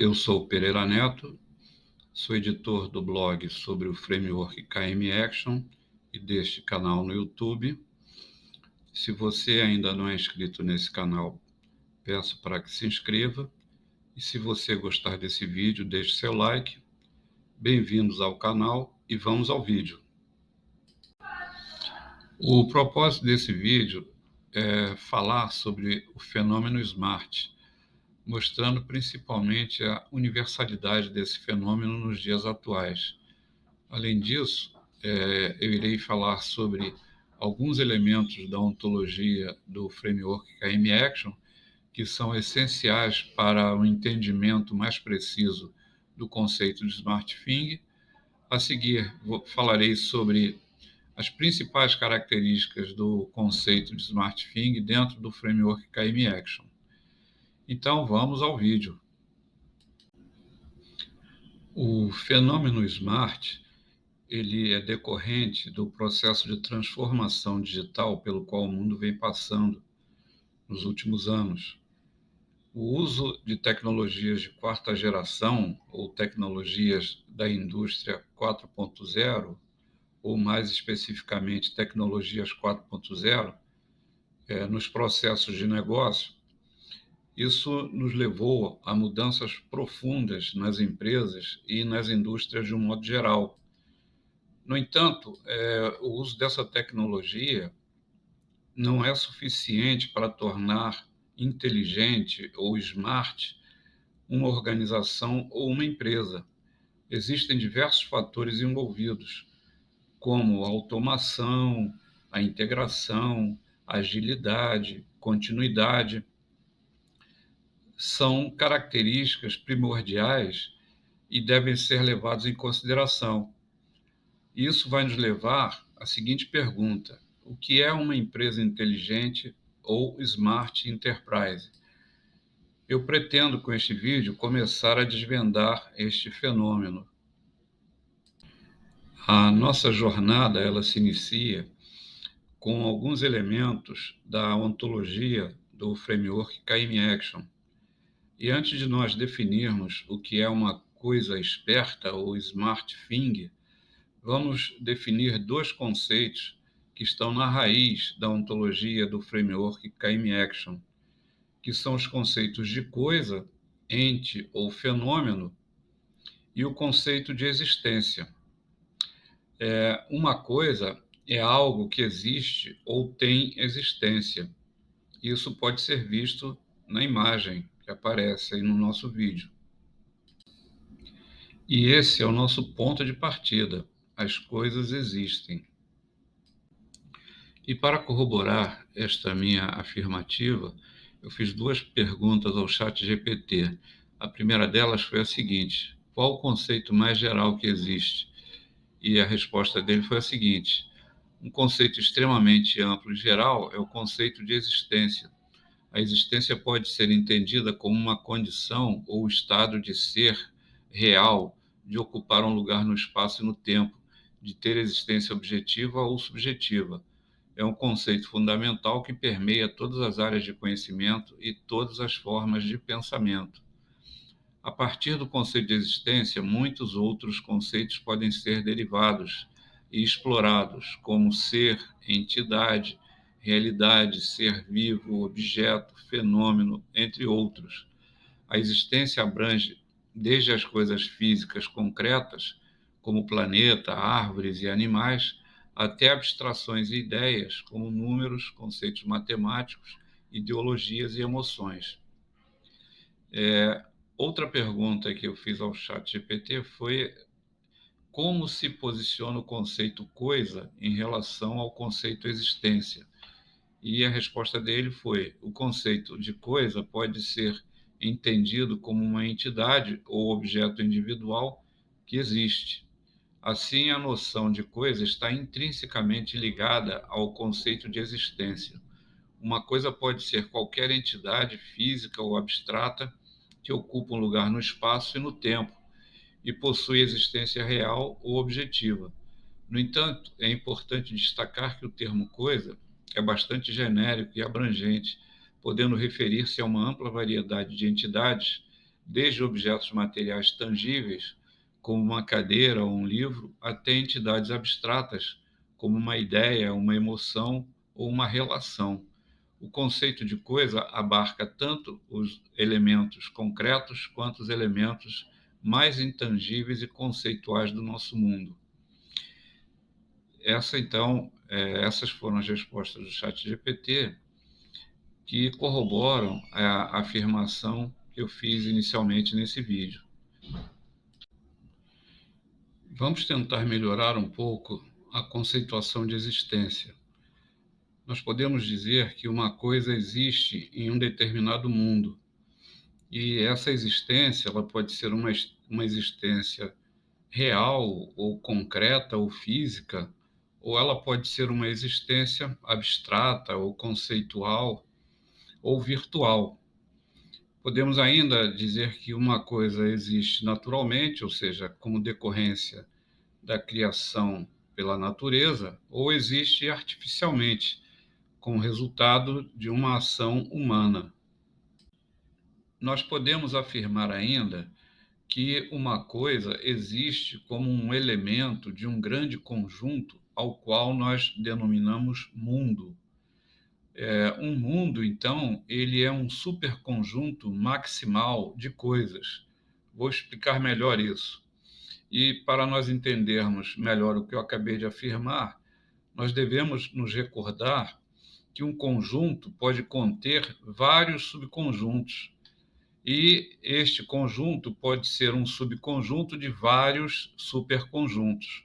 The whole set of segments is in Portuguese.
Eu sou Pereira Neto, sou editor do blog sobre o framework KM Action e deste canal no YouTube. Se você ainda não é inscrito nesse canal, peço para que se inscreva. E se você gostar desse vídeo, deixe seu like. Bem-vindos ao canal e vamos ao vídeo. O propósito desse vídeo é falar sobre o fenômeno Smart, mostrando principalmente a universalidade desse fenômeno nos dias atuais. Além disso, eu irei falar sobre alguns elementos da ontologia do framework KM Action que são essenciais para um entendimento mais preciso do conceito de Smart Thing. A seguir, falarei sobre as principais características do conceito de Smart Thing dentro do framework KM Action. Então, vamos ao vídeo. O fenômeno Smart ele é decorrente do processo de transformação digital pelo qual o mundo vem passando nos últimos anos. O uso de tecnologias de quarta geração, ou tecnologias da indústria 4.0, ou mais especificamente tecnologias 4.0, nos processos de negócio, isso nos levou a mudanças profundas nas empresas e nas indústrias de um modo geral. No entanto, o uso dessa tecnologia não é suficiente para tornar inteligente ou smart uma organização ou uma empresa. Existem diversos fatores envolvidos, como a automação, a integração, a agilidade, continuidade. São características primordiais e devem ser levadas em consideração. Isso vai nos levar à seguinte pergunta: o que é uma empresa inteligente ou Smart Enterprise? Eu pretendo, com este vídeo, começar a desvendar este fenômeno. A nossa jornada, ela se inicia com alguns elementos da ontologia do framework KM Action. E antes de nós definirmos o que é uma coisa esperta ou Smart Thing, vamos definir dois conceitos que estão na raiz da ontologia do framework KM Action, que são os conceitos de coisa, ente ou fenômeno, e o conceito de existência. Uma coisa é algo que existe ou tem existência. Isso pode ser visto na imagem que aparece aí no nosso vídeo. E esse é o nosso ponto de partida. As coisas existem. E para corroborar esta minha afirmativa, eu fiz duas perguntas ao ChatGPT. A primeira delas foi a seguinte: qual o conceito mais geral que existe? E a resposta dele foi a seguinte: um conceito extremamente amplo e geral é o conceito de existência. A existência pode ser entendida como uma condição ou estado de ser real, de ocupar um lugar no espaço e no tempo, de ter existência objetiva ou subjetiva. É um conceito fundamental que permeia todas as áreas de conhecimento e todas as formas de pensamento. A partir do conceito de existência, muitos outros conceitos podem ser derivados e explorados, como ser, entidade, realidade, ser vivo, objeto, fenômeno, entre outros. A existência abrange desde as coisas físicas concretas, como planeta, árvores e animais, até abstrações e ideias, como números, conceitos matemáticos, ideologias e emoções. Outra pergunta que eu fiz ao ChatGPT foi como se posiciona o conceito coisa em relação ao conceito existência. E a resposta dele foi: o conceito de coisa pode ser entendido como uma entidade ou objeto individual que existe. Assim, a noção de coisa está intrinsecamente ligada ao conceito de existência. Uma coisa pode ser qualquer entidade física ou abstrata que ocupa um lugar no espaço e no tempo e possui existência real ou objetiva. No entanto, é importante destacar que o termo coisa é bastante genérico e abrangente, podendo referir-se a uma ampla variedade de entidades desde objetos materiais tangíveis, como uma cadeira ou um livro, até entidades abstratas, como uma ideia, uma emoção ou uma relação. O conceito de coisa abarca tanto os elementos concretos quanto os elementos mais intangíveis e conceituais do nosso mundo. Essas foram as respostas do ChatGPT que corroboram a afirmação que eu fiz inicialmente nesse vídeo. Vamos tentar melhorar um pouco a conceituação de existência. Nós podemos dizer que uma coisa existe em um determinado mundo, e essa existência ela pode ser uma existência real, ou concreta, ou física, ou ela pode ser uma existência abstrata, ou conceitual, ou virtual. Podemos ainda dizer que uma coisa existe naturalmente, ou seja, como decorrência da criação pela natureza, ou existe artificialmente, como resultado de uma ação humana. Nós podemos afirmar ainda que uma coisa existe como um elemento de um grande conjunto ao qual nós denominamos mundo. Um mundo, então, ele é um superconjunto maximal de coisas. Vou explicar melhor isso. E para nós entendermos melhor o que eu acabei de afirmar, nós devemos nos recordar que um conjunto pode conter vários subconjuntos, e este conjunto pode ser um subconjunto de vários superconjuntos.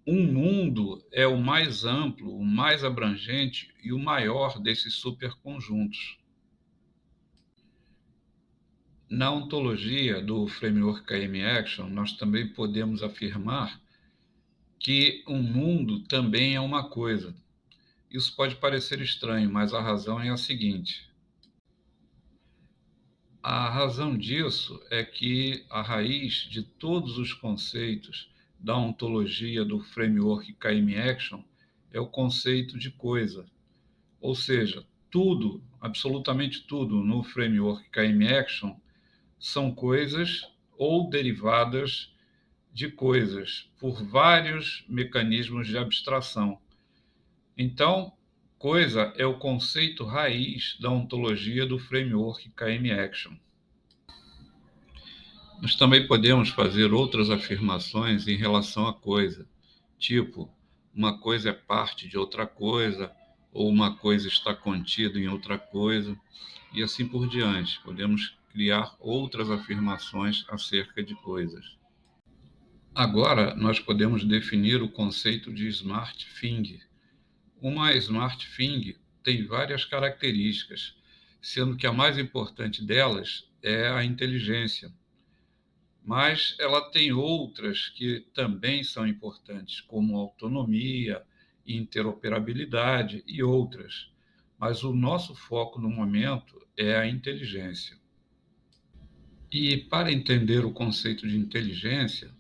Um mundo é o mais amplo, o mais abrangente e o maior desses superconjuntos. Na ontologia do framework KM Action, nós também podemos afirmar que um mundo também é uma coisa. Isso pode parecer estranho, mas a razão é a seguinte: a razão disso é que a raiz de todos os conceitos da ontologia do framework KM Action é o conceito de coisa. Ou seja, tudo, absolutamente tudo no framework KM Action são coisas ou derivadas de coisas por vários mecanismos de abstração. Então, coisa é o conceito raiz da ontologia do framework KM Action. Nós também podemos fazer outras afirmações em relação à coisa, tipo, uma coisa é parte de outra coisa, ou uma coisa está contida em outra coisa, e assim por diante. Podemos criar outras afirmações acerca de coisas. Agora, nós podemos definir o conceito de Smart Thing. Uma Smart Thing tem várias características, sendo que a mais importante delas é a inteligência. Mas ela tem outras que também são importantes, como autonomia, interoperabilidade e outras. Mas o nosso foco no momento é a inteligência. E para entender o conceito de inteligência,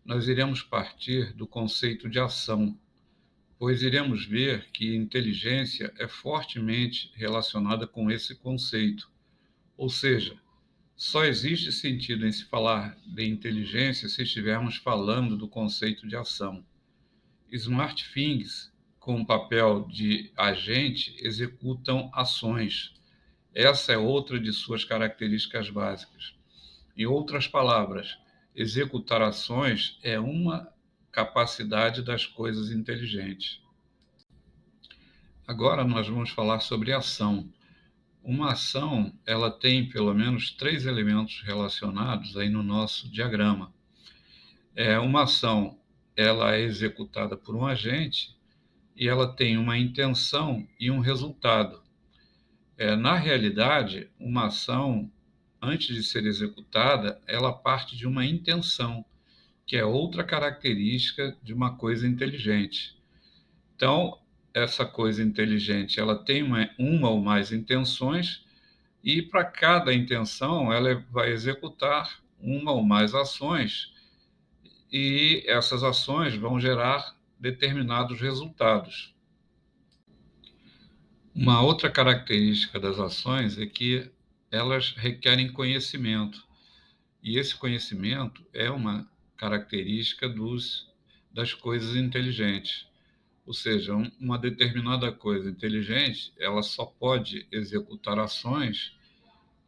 nós iremos partir do conceito de ação, pois iremos ver que inteligência é fortemente relacionada com esse conceito. Ou seja, só existe sentido em se falar de inteligência se estivermos falando do conceito de ação. Smart Things, com o papel de agente, executam ações. Essa é outra de suas características básicas. Em outras palavras, executar ações é uma capacidade das coisas inteligentes. Agora nós vamos falar sobre ação. Uma ação, ela tem pelo menos 3 elementos relacionados aí no nosso diagrama. Uma ação, ela é executada por um agente e ela tem uma intenção e um resultado. Na realidade, uma ação, antes de ser executada, ela parte de uma intenção, que é outra característica de uma coisa inteligente. Então, essa coisa inteligente, ela tem uma ou mais intenções, e para cada intenção, ela vai executar uma ou mais ações, e essas ações vão gerar determinados resultados. Uma outra característica das ações é que elas requerem conhecimento. E esse conhecimento é uma característica das coisas inteligentes. Ou seja, uma determinada coisa inteligente, ela só pode executar ações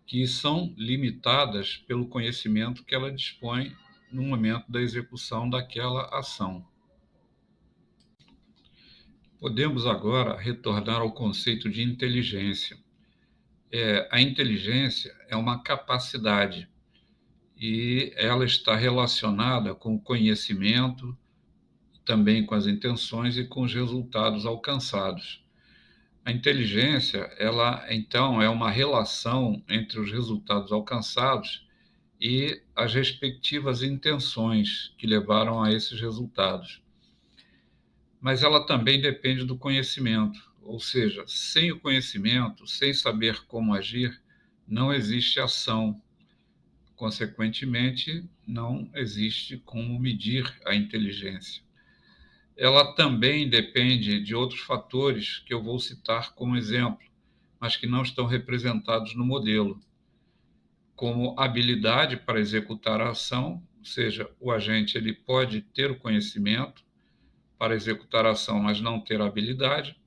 que são limitadas pelo conhecimento que ela dispõe no momento da execução daquela ação. Podemos agora retornar ao conceito de inteligência. A inteligência é uma capacidade e ela está relacionada com o conhecimento, também com as intenções e com os resultados alcançados. A inteligência, ela então é uma relação entre os resultados alcançados e as respectivas intenções que levaram a esses resultados. Mas ela também depende do conhecimento, ou seja, sem o conhecimento, sem saber como agir, não existe ação. Consequentemente, não existe como medir a inteligência. Ela também depende de outros fatores que eu vou citar como exemplo, mas que não estão representados no modelo, como habilidade para executar a ação, ou seja, o agente ele pode ter o conhecimento para executar a ação, mas não ter a habilidade,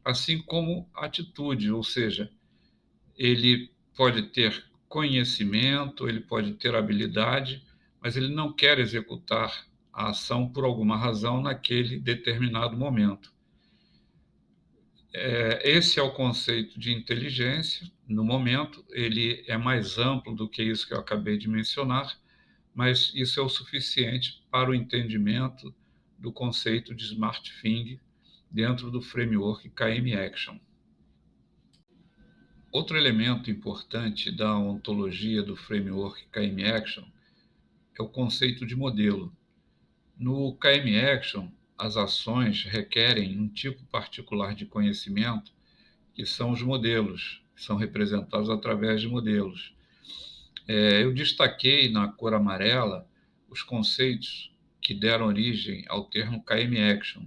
assim como atitude, ou seja, ele pode ter conhecimento, ele pode ter habilidade, mas ele não quer executar a ação por alguma razão naquele determinado momento. Esse é o conceito de inteligência. No momento, ele é mais amplo do que isso que eu acabei de mencionar, mas isso é o suficiente para o entendimento do conceito de Smart Thing dentro do framework KM Action. Outro elemento importante da ontologia do framework KM Action é o conceito de modelo. No KM Action, as ações requerem um tipo particular de conhecimento, que são os modelos, que são representados através de modelos. Eu destaquei na cor amarela os conceitos que deram origem ao termo KM Action.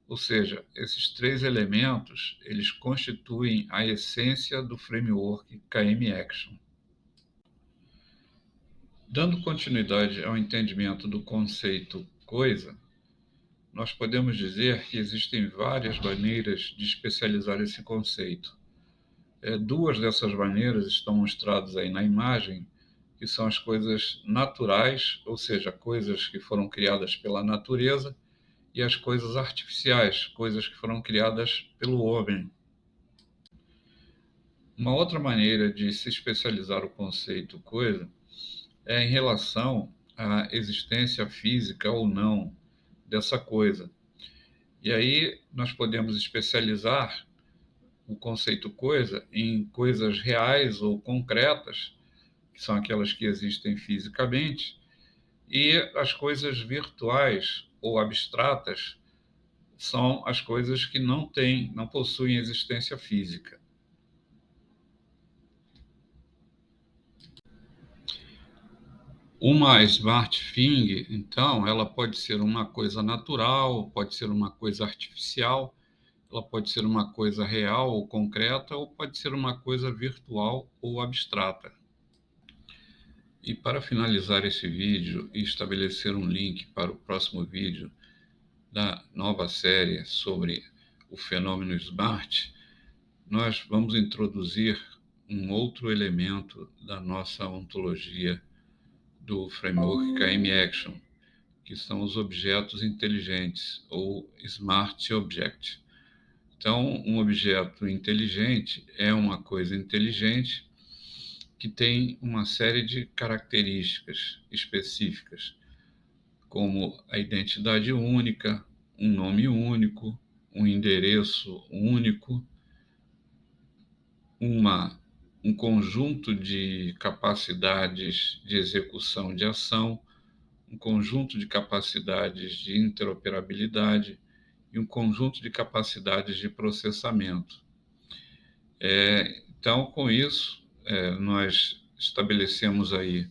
Ou seja, esses três elementos, eles constituem a essência do framework KM Action. Dando continuidade ao entendimento do conceito coisa, nós podemos dizer que existem várias maneiras de especializar esse conceito. Duas dessas maneiras estão mostradas aí na imagem, que são as coisas naturais, ou seja, coisas que foram criadas pela natureza, e as coisas artificiais, coisas que foram criadas pelo homem. Uma outra maneira de se especializar o conceito coisa é em relação à existência física ou não dessa coisa. E aí nós podemos especializar o conceito coisa em coisas reais ou concretas, que são aquelas que existem fisicamente, e as coisas virtuais ou abstratas são as coisas que não possuem existência física. Uma smart thing, então, ela pode ser uma coisa natural, pode ser uma coisa artificial, ela pode ser uma coisa real ou concreta, ou pode ser uma coisa virtual ou abstrata. E para finalizar esse vídeo e estabelecer um link para o próximo vídeo da nova série sobre o fenômeno Smart, nós vamos introduzir um outro elemento da nossa ontologia do framework KM Action, que são os objetos inteligentes, ou Smart Object. Então, um objeto inteligente é uma coisa inteligente que tem uma série de características específicas, como a identidade única, um nome único, um endereço único, um conjunto de capacidades de execução de ação, um conjunto de capacidades de interoperabilidade e um conjunto de capacidades de processamento. Então, com isso, nós estabelecemos aí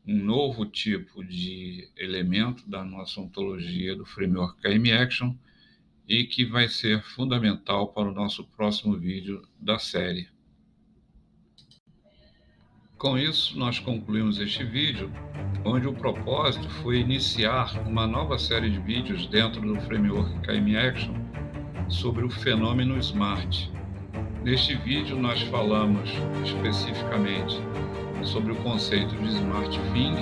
um novo tipo de elemento da nossa ontologia do framework KM Action e que vai ser fundamental para o nosso próximo vídeo da série. Com isso, nós concluímos este vídeo, onde o propósito foi iniciar uma nova série de vídeos dentro do framework KM Action sobre o fenômeno Smart. Neste vídeo, nós falamos especificamente sobre o conceito de Smart Thing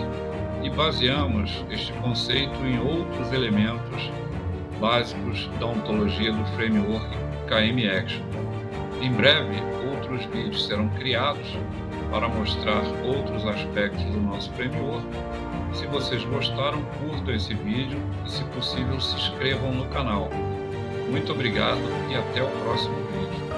e baseamos este conceito em outros elementos básicos da ontologia do framework KM Action. Em breve, outros vídeos serão criados para mostrar outros aspectos do nosso framework. Se vocês gostaram, curtam esse vídeo e, se possível, se inscrevam no canal. Muito obrigado e até o próximo vídeo.